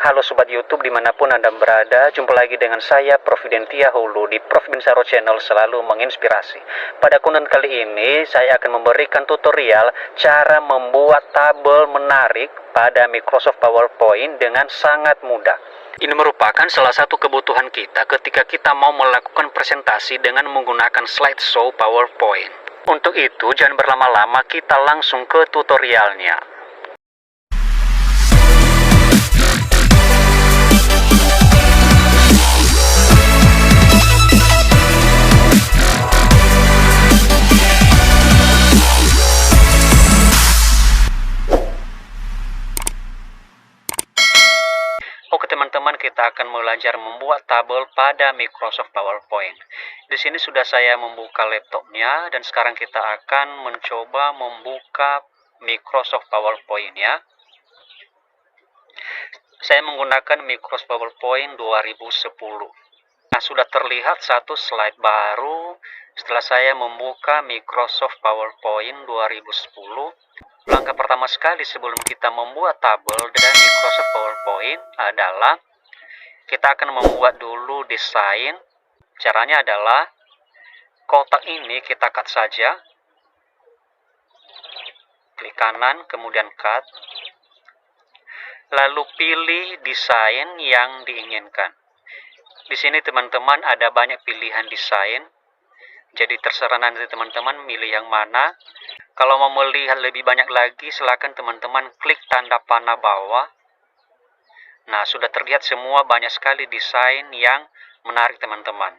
Halo Sobat YouTube dimanapun Anda berada, jumpa lagi dengan saya Prof. Dentia Hulu di Prof. Binsaro Channel, selalu menginspirasi. Pada konten kali ini saya akan memberikan tutorial cara membuat tabel menarik pada Microsoft PowerPoint dengan sangat mudah. Ini merupakan salah satu kebutuhan kita ketika kita mau melakukan presentasi dengan menggunakan slideshow PowerPoint. Untuk itu jangan berlama-lama, kita langsung ke tutorialnya. Oke teman-teman, kita akan belajar membuat tabel pada Microsoft PowerPoint. Di sini sudah saya membuka laptopnya dan sekarang kita akan mencoba membuka Microsoft PowerPoint ya. Saya menggunakan Microsoft PowerPoint 2010. Nah, sudah terlihat satu slide baru setelah saya membuka Microsoft PowerPoint 2010. Langkah pertama sekali sebelum kita membuat tabel dengan Microsoft PowerPoint adalah kita akan membuat dulu desain. Caranya adalah kotak ini kita cut saja. Klik kanan, kemudian cut. Lalu pilih desain yang diinginkan. Di sini teman-teman ada banyak pilihan desain. Jadi terserah nanti teman-teman milih yang mana. Kalau mau melihat lebih banyak lagi, silakan teman-teman klik tanda panah bawah. Nah, sudah terlihat semua banyak sekali desain yang menarik teman-teman.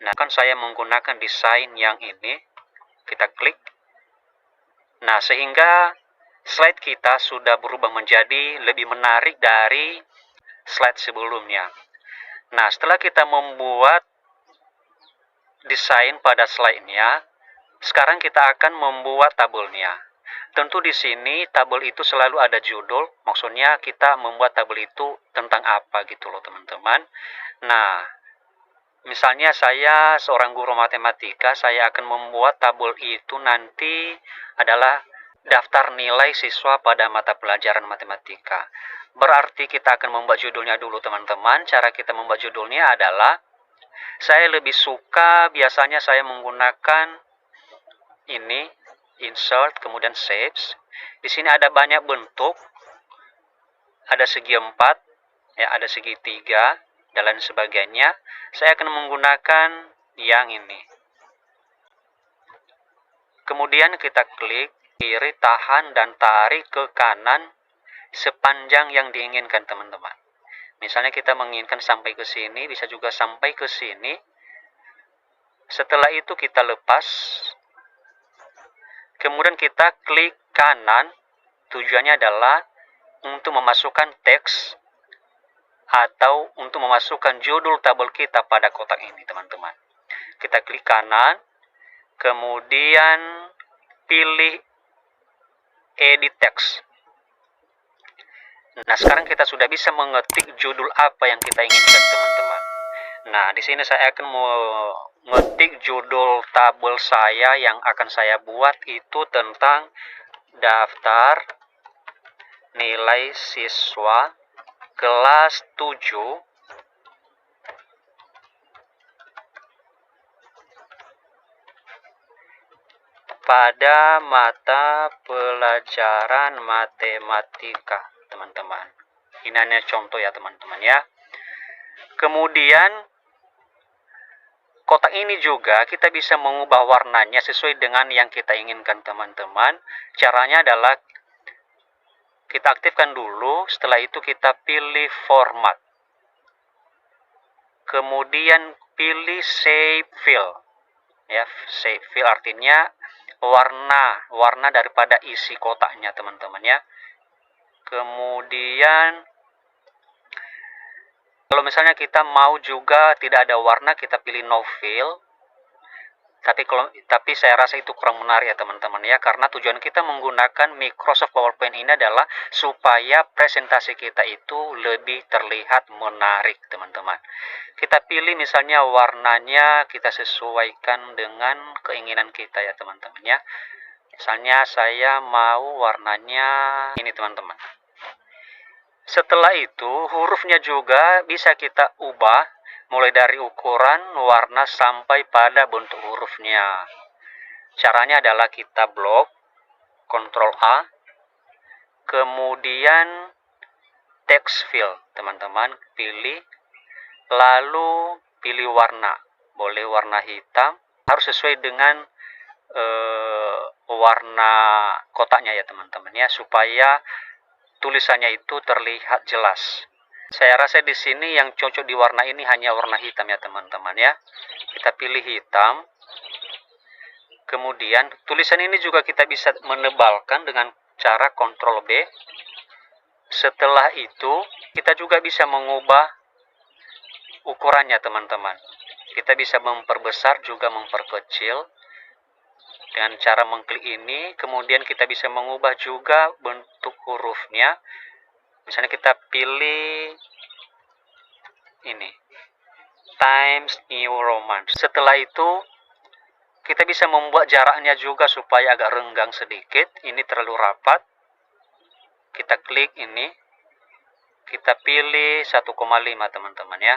Nah, kan saya menggunakan desain yang ini. Kita klik. Nah, sehingga slide kita sudah berubah menjadi lebih menarik dari slide sebelumnya. Nah, setelah kita membuat desain pada slide-nya, sekarang kita akan membuat tabelnya. Tentu di sini tabel itu selalu ada judul, maksudnya kita membuat tabel itu tentang apa gitu loh teman-teman. Nah, misalnya saya seorang guru matematika, saya akan membuat tabel itu nanti adalah daftar nilai siswa pada mata pelajaran matematika. Berarti kita akan membuat judulnya dulu teman-teman. Cara kita membuat judulnya adalah, saya lebih suka biasanya saya menggunakan ini, insert, kemudian shapes. Di sini ada banyak bentuk, ada segi 4, ya, ada segi 3, dan lain sebagainya. Saya akan menggunakan yang ini. Kemudian kita klik kiri, tahan, dan tarik ke kanan sepanjang yang diinginkan teman-teman. Misalnya kita menginginkan sampai ke sini, bisa juga sampai ke sini. Setelah itu kita lepas. Kemudian kita klik kanan, tujuannya adalah untuk memasukkan teks atau untuk memasukkan judul tabel kita pada kotak ini teman-teman. Kita klik kanan, kemudian pilih edit text. Nah, sekarang kita sudah bisa mengetik judul apa yang kita inginkan teman-teman. Nah, di sini saya akan mengetik judul tabel saya yang akan saya buat itu tentang daftar nilai siswa kelas 7 pada mata pelajaran matematika teman-teman. Ini hanya contoh ya teman-teman ya. Kemudian kotak ini juga kita bisa mengubah warnanya sesuai dengan yang kita inginkan teman-teman. Caranya adalah kita aktifkan dulu, setelah itu kita pilih format. Kemudian pilih shape fill. Ya, shape fill artinya warna daripada isi kotaknya teman-teman ya. Kemudian kalau misalnya kita mau juga tidak ada warna, kita pilih no fill. Tapi saya rasa itu kurang menarik ya teman-teman ya, karena tujuan kita menggunakan Microsoft PowerPoint ini adalah supaya presentasi kita itu lebih terlihat menarik teman-teman. Kita pilih misalnya warnanya, kita sesuaikan dengan keinginan kita ya teman-teman ya. Misalnya saya mau warnanya ini teman-teman. Setelah itu, hurufnya juga bisa kita ubah mulai dari ukuran, warna, sampai pada bentuk hurufnya. Caranya adalah kita blok, Ctrl A, kemudian text fill, teman-teman, pilih, lalu pilih warna. Boleh warna hitam, harus sesuai dengan warna kotaknya ya teman-teman ya, supaya tulisannya itu terlihat jelas. Saya rasa di sini yang cocok di warna ini hanya warna hitam ya teman-teman ya. Kita pilih hitam. Kemudian tulisan ini juga kita bisa menebalkan dengan cara Ctrl B. Setelah itu kita juga bisa mengubah ukurannya teman-teman. Kita bisa memperbesar juga memperkecil dengan cara mengklik ini. Kemudian kita bisa mengubah juga bentuk hurufnya. Misalnya kita pilih ini, Times New Roman. Setelah itu kita bisa membuat jaraknya juga supaya agak renggang sedikit. Ini terlalu rapat. Kita klik ini, kita pilih 1,5 teman-teman ya.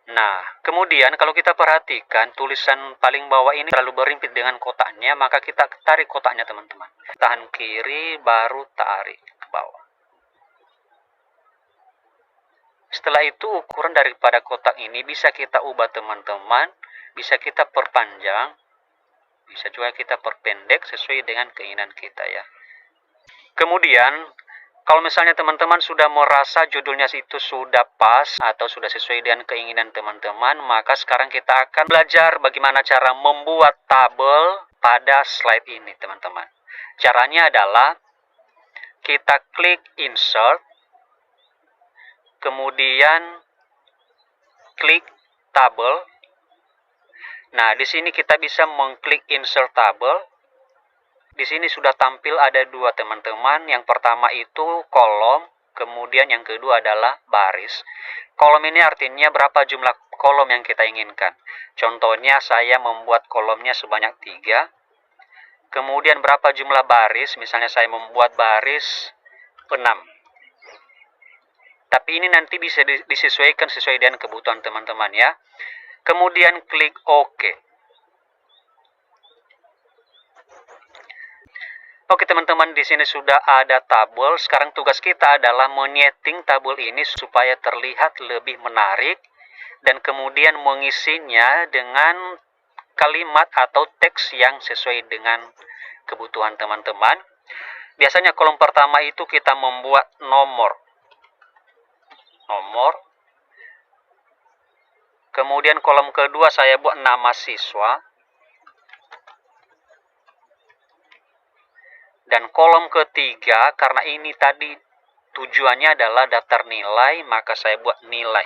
Nah, kemudian kalau kita perhatikan tulisan paling bawah ini terlalu berimpit dengan kotaknya, maka kita tarik kotaknya teman-teman. Tahan kiri, baru tarik ke bawah. Setelah itu ukuran daripada kotak ini bisa kita ubah teman-teman, bisa kita perpanjang, bisa juga kita perpendek sesuai dengan keinginan kita ya. Kemudian, kalau misalnya teman-teman sudah merasa judulnya itu sudah pas atau sudah sesuai dengan keinginan teman-teman, maka sekarang kita akan belajar bagaimana cara membuat tabel pada slide ini teman-teman. Caranya adalah kita klik insert, kemudian klik tabel. Nah, di sini kita bisa mengklik insert tabel. Di sini sudah tampil ada dua teman-teman. Yang pertama itu kolom, kemudian yang kedua adalah baris. Kolom ini artinya berapa jumlah kolom yang kita inginkan. Contohnya saya membuat kolomnya sebanyak 3. Kemudian berapa jumlah baris, misalnya saya membuat baris 6. Tapi ini nanti bisa disesuaikan sesuai dengan kebutuhan teman-teman ya. Kemudian klik OK. Oke teman-teman, di sini sudah ada tabel. Sekarang tugas kita adalah menyeting tabel ini supaya terlihat lebih menarik dan kemudian mengisinya dengan kalimat atau teks yang sesuai dengan kebutuhan teman-teman. Biasanya kolom pertama itu kita membuat nomor. Kemudian kolom kedua saya buat nama siswa. Dan kolom ketiga, karena ini tadi tujuannya adalah daftar nilai, maka saya buat nilai.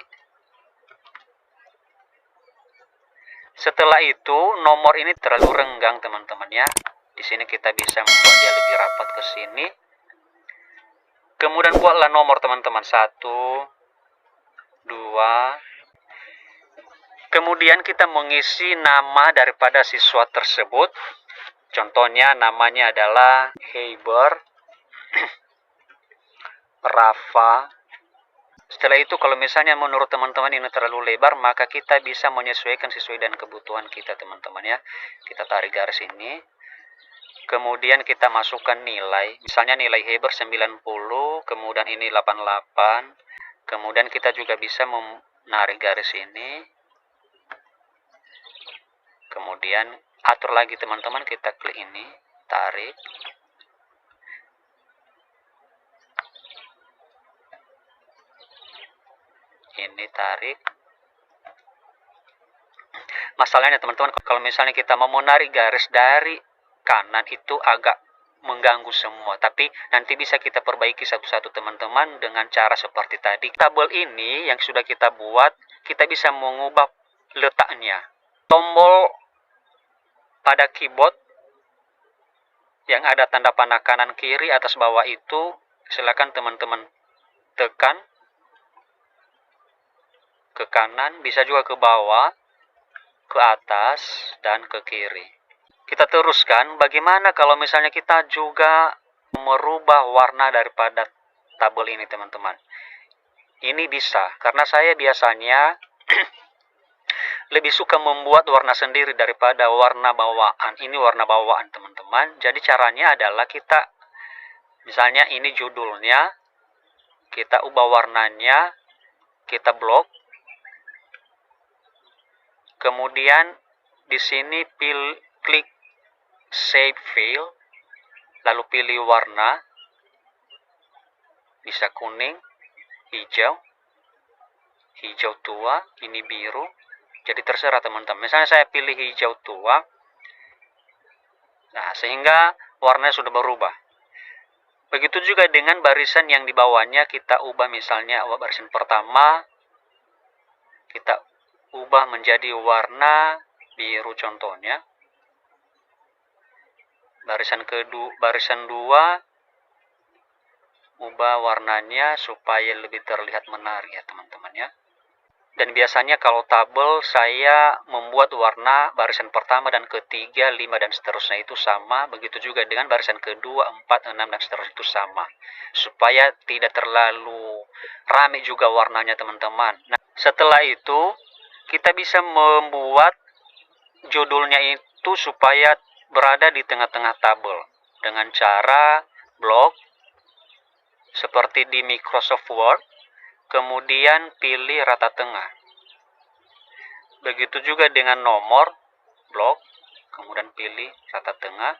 Setelah itu, nomor ini terlalu renggang teman-teman ya. Di sini kita bisa membuat dia lebih rapat ke sini. Kemudian buatlah nomor teman-teman, 1, 2. Kemudian kita mengisi nama daripada siswa tersebut. Contohnya namanya adalah Heiber, Rafa. Setelah itu kalau misalnya menurut teman-teman ini terlalu lebar, maka kita bisa menyesuaikan sesuai dengan kebutuhan kita teman-teman ya. Kita tarik garis ini. Kemudian kita masukkan nilai. Misalnya nilai Heiber 90, kemudian ini 88. Kemudian kita juga bisa menarik garis ini. Kemudian atur lagi teman-teman, kita klik ini, tarik. Ini tarik. Masalahnya teman-teman, kalau misalnya kita mau menarik garis dari kanan itu agak mengganggu semua. Tapi nanti bisa kita perbaiki satu-satu teman-teman dengan cara seperti tadi. Tabel ini yang sudah kita buat, kita bisa mengubah letaknya. Tombol pada keyboard yang ada tanda panah kanan kiri atas bawah itu silakan teman-teman tekan ke kanan, bisa juga ke bawah, ke atas, dan ke kiri. Kita teruskan, bagaimana kalau misalnya kita juga merubah warna daripada tabel ini teman-teman. Ini bisa, karena saya biasanya lebih suka membuat warna sendiri daripada warna bawaan. Ini warna bawaan teman-teman. Jadi caranya adalah kita, misalnya ini judulnya, kita ubah warnanya, kita blok. Kemudian di sini klik Save File, lalu pilih warna, bisa kuning, hijau tua, ini biru. Jadi terserah teman-teman. Misalnya saya pilih hijau tua. Nah, sehingga warnanya sudah berubah. Begitu juga dengan barisan yang di bawahnya, kita ubah misalnya barisan pertama, kita ubah menjadi warna biru contohnya. Barisan kedua, barisan 2, ubah warnanya supaya lebih terlihat menarik ya teman-teman ya. Dan biasanya kalau tabel saya membuat warna barisan pertama dan ketiga, 5 dan seterusnya itu sama. Begitu juga dengan barisan kedua, 4, 6 dan seterusnya itu sama. Supaya tidak terlalu rame juga warnanya teman-teman. Nah, setelah itu kita bisa membuat judulnya itu supaya berada di tengah-tengah tabel. Dengan cara blok seperti di Microsoft Word. Kemudian pilih rata tengah. Begitu juga dengan nomor, blok, kemudian pilih rata tengah.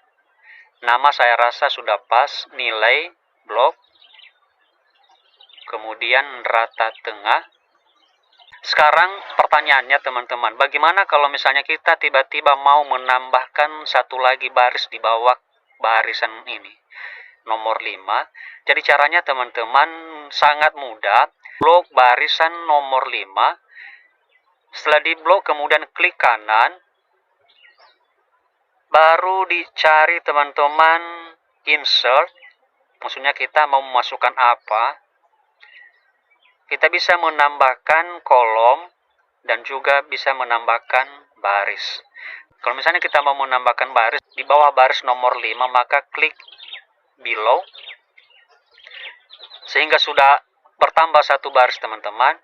Nama saya rasa sudah pas, nilai, blok, kemudian rata tengah. Sekarang pertanyaannya teman-teman, bagaimana kalau misalnya kita tiba-tiba mau menambahkan satu lagi baris di bawah barisan ini, nomor 5. Jadi caranya teman-teman sangat mudah. Blok barisan nomor 5. Setelah di blok kemudian klik kanan. Baru dicari teman-teman insert. Maksudnya kita mau memasukkan apa. Kita bisa menambahkan kolom dan juga bisa menambahkan baris. Kalau misalnya kita mau menambahkan baris di bawah baris nomor 5, maka klik below. Sehingga sudah bertambah satu baris teman-teman.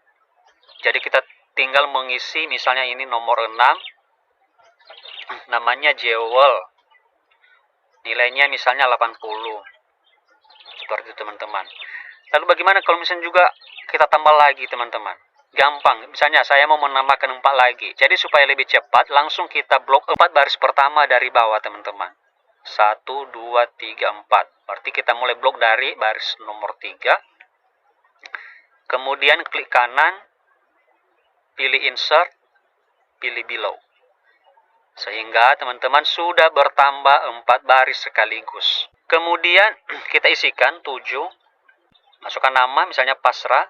Jadi kita tinggal mengisi, misalnya ini nomor 6, namanya Jewel, nilainya misalnya 80, seperti itu teman-teman. Lalu bagaimana kalau misalnya juga kita tambah lagi teman-teman? Gampang, misalnya saya mau menambahkan 4 lagi. Jadi supaya lebih cepat, langsung kita blok 4 baris pertama dari bawah teman-teman. 1, 2, 3, 4. Berarti kita mulai blok dari baris nomor 3. Kemudian klik kanan, pilih insert, pilih below. Sehingga teman-teman sudah bertambah 4 baris sekaligus. Kemudian kita isikan 7. Masukkan nama, misalnya Pasrah.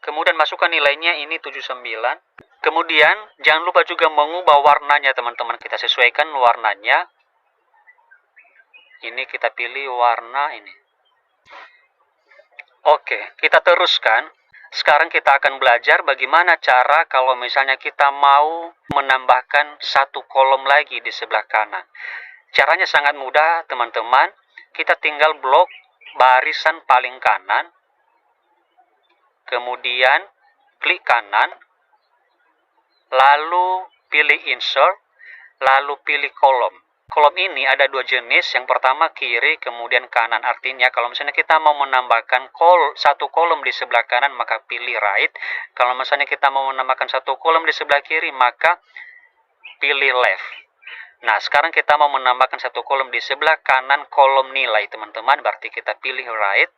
Kemudian masukkan nilainya, ini 79. Kemudian jangan lupa juga mengubah warnanya teman-teman. Kita sesuaikan warnanya. Ini kita pilih warna ini. Oke, kita teruskan. Sekarang kita akan belajar bagaimana cara kalau misalnya kita mau menambahkan satu kolom lagi di sebelah kanan. Caranya sangat mudah teman-teman. Kita tinggal blok barisan paling kanan. Kemudian klik kanan. Lalu pilih insert. Lalu pilih kolom. Kolom ini ada 2 jenis, yang pertama kiri, kemudian kanan. Artinya kalau misalnya kita mau menambahkan satu kolom di sebelah kanan, maka pilih right. Kalau misalnya kita mau menambahkan satu kolom di sebelah kiri, maka pilih left. Nah, sekarang kita mau menambahkan satu kolom di sebelah kanan, kolom nilai teman-teman, berarti kita pilih right.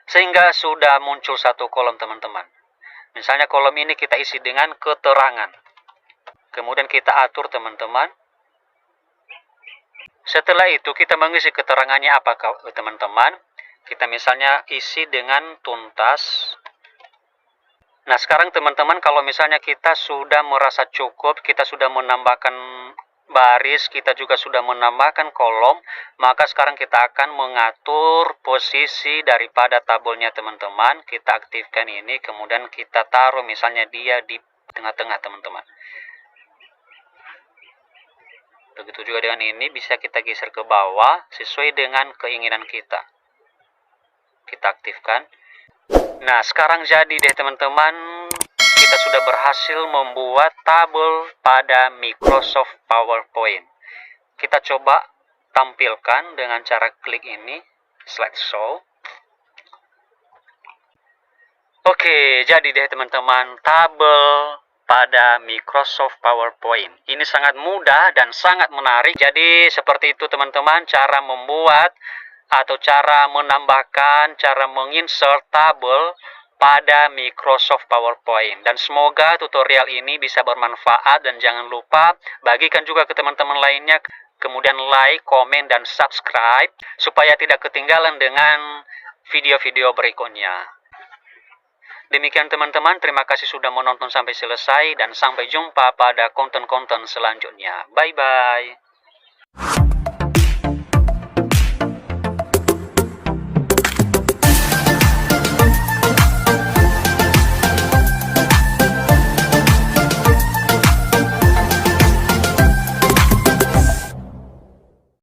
Sehingga sudah muncul satu kolom teman-teman. Misalnya kolom ini kita isi dengan keterangan. Kemudian kita atur teman-teman. Setelah itu kita mengisi keterangannya apa teman-teman. Kita misalnya isi dengan tuntas. Nah sekarang teman-teman kalau misalnya kita sudah merasa cukup, kita sudah menambahkan baris, kita juga sudah menambahkan kolom, maka sekarang kita akan mengatur posisi daripada tabelnya teman-teman. Kita aktifkan ini, kemudian kita taruh misalnya dia di tengah-tengah teman-teman. Begitu juga dengan ini, bisa kita geser ke bawah sesuai dengan keinginan kita. Kita aktifkan. Nah, sekarang jadi deh teman-teman, kita sudah berhasil membuat tabel pada Microsoft PowerPoint. Kita coba tampilkan dengan cara klik ini, slideshow. Oke, jadi deh teman-teman, tabel pada Microsoft PowerPoint. Ini sangat mudah dan sangat menarik. Jadi seperti itu teman-teman, cara membuat atau cara menambahkan, cara menginsert tabel pada Microsoft PowerPoint. Dan semoga tutorial ini bisa bermanfaat dan jangan lupa bagikan juga ke teman-teman lainnya. Kemudian like, komen, dan subscribe supaya tidak ketinggalan dengan video-video berikutnya. Demikian teman-teman, terima kasih sudah menonton sampai selesai dan sampai jumpa pada konten-konten selanjutnya. Bye-bye.